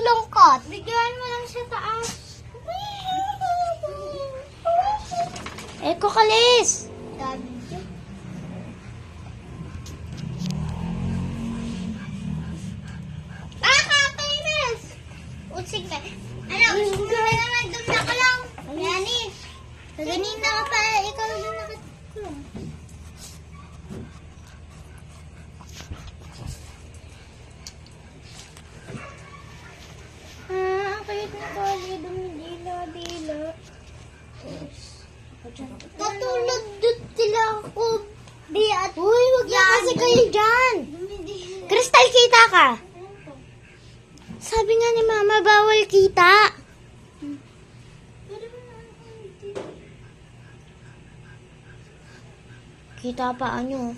nalulungkot. Bigyan mo lang sa taas. Eko, kalis! Kakakainis! Utsig ka. Ano, gusto mo na naman doon na ka lang. Yani, kaganina ka pa, ikaw doon nakakulong. Ang kayot na kali, dumidila-dila. Katulad doon sila ako. Biat. Uy, wag na kasi kayo dyan! Crystal, kita ka! Sabi nga ni Mama, bawal kita! Kita pa nyo.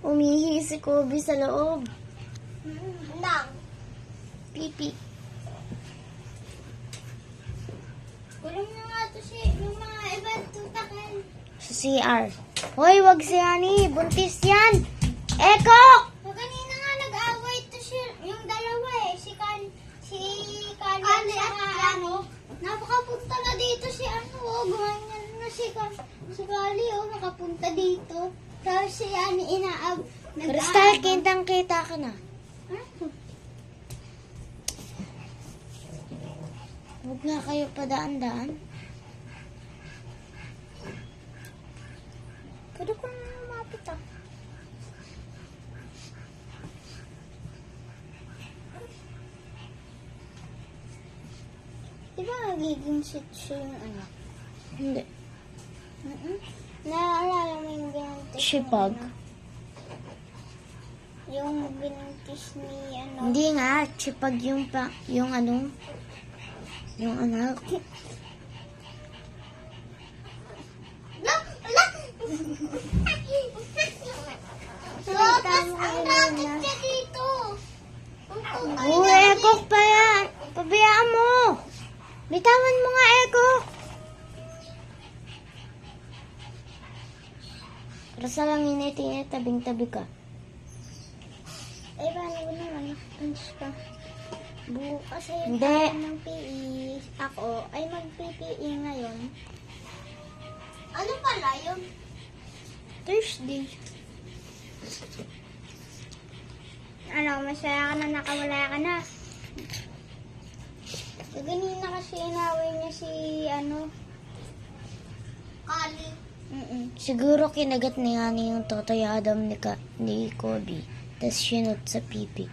Umihi si Kobe sa loob. Lang. Pipi. Kulong na nga to si yung mga ibang tutakan. Sa CR. Hoy, wag si Hani. Buntis yan. Eko! Kanina nga nag-away to si yung dalawa eh. Si Kali at ano. Napakapunta na dito si ano. Gumanyan na si Kali nakapunta dito. Tapos si Ani Crystal, kitang-kita ka na. Huwag nga kayo padaan-daan. Pwede ko na lumapit ah. Di ba nagiging sitso yung anak? Hindi. Naalala mo yung binuntis Shipag. ni ano? Yung binuntis ni ano? Hindi nga, chipag yung yung ano, yung anak. Tapos ang racket niya dito. Ekok pa yan. Pabayaan mo. Bitawan mo nga, Ekok. Rasa lang init-init, tabing-tabi ka. Eh, paano ko naman nakapunch ka? Bukas ay Hindi. tayo ng PE. Ako ay mag-PPE ngayon. Ano pala yun? Thursday. Ano, masaya ka na nakawala ka na. Ganina kasi inaway niya si ano? Kali. Siguro kinagat ni Hani yung Totoy Adam ni Kobe. Tapos sinot sa pipi.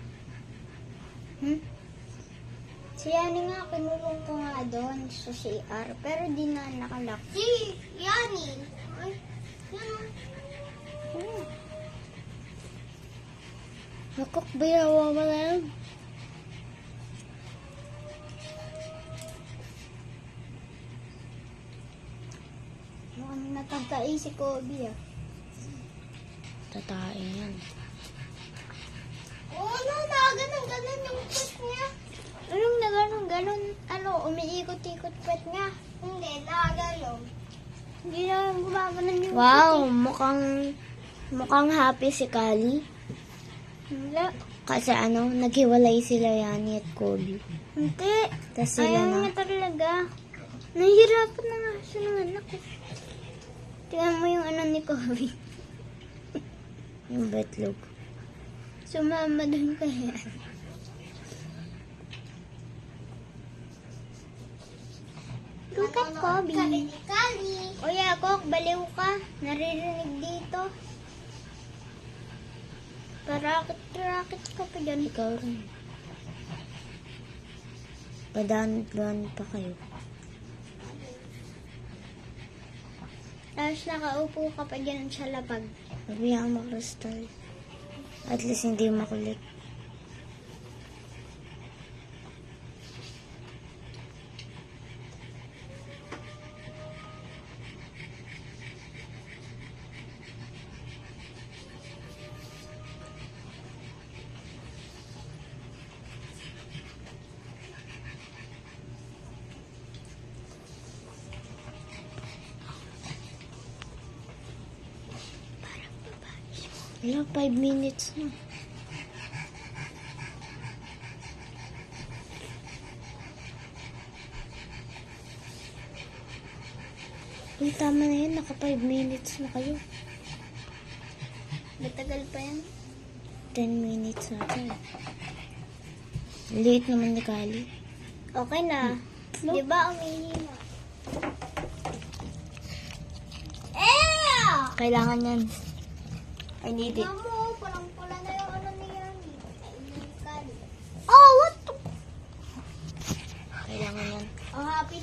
Si Yani nga, kinulong ko nga doon sa CR. Pero di na nakalak. Si Yani? Ay, yan. Ekok, bayawa wala yun. Mukhang natagkai si Kobe ah. Tatain yan. Oo, ganun yung pet niya. Anong na ganun? Ano, umiikot-ikot pet niya? Hindi, nakaganon. Hindi na gumaganon yung Wow, mukhang happy si Kali. Hindi. Kasi ano, naghiwalay sila Yani at Kobe. Hindi. Tapos sila Ayaw na. niya talaga. Nahihirapan na nga siya ng anak ko. Tingnan mo yung ano ni Kobe. Yung betlog. Sumama dun kaya. Look at Kobe. O Yakok, baliw ka. Naririnig dito. Parakit-rakit ka pa dyan. Ikaw rin. Padaan pa kayo. Tapos nakaupo ka pa dyan sa labag. Mabiyang mo, Crystal. At least hindi makulit. Wala, 5 minutes na. Uy, tama na yun. Naka 5 minutes na kayo. Matagal pa yan. 10 minutes na tayo. Late naman ni Kali. Okay na. No? Di ba umihi na? Kailangan yan. I need it. Mamo, pulang-pula na yung ano niya. Oh, what? Kailangan yan. Oh, happy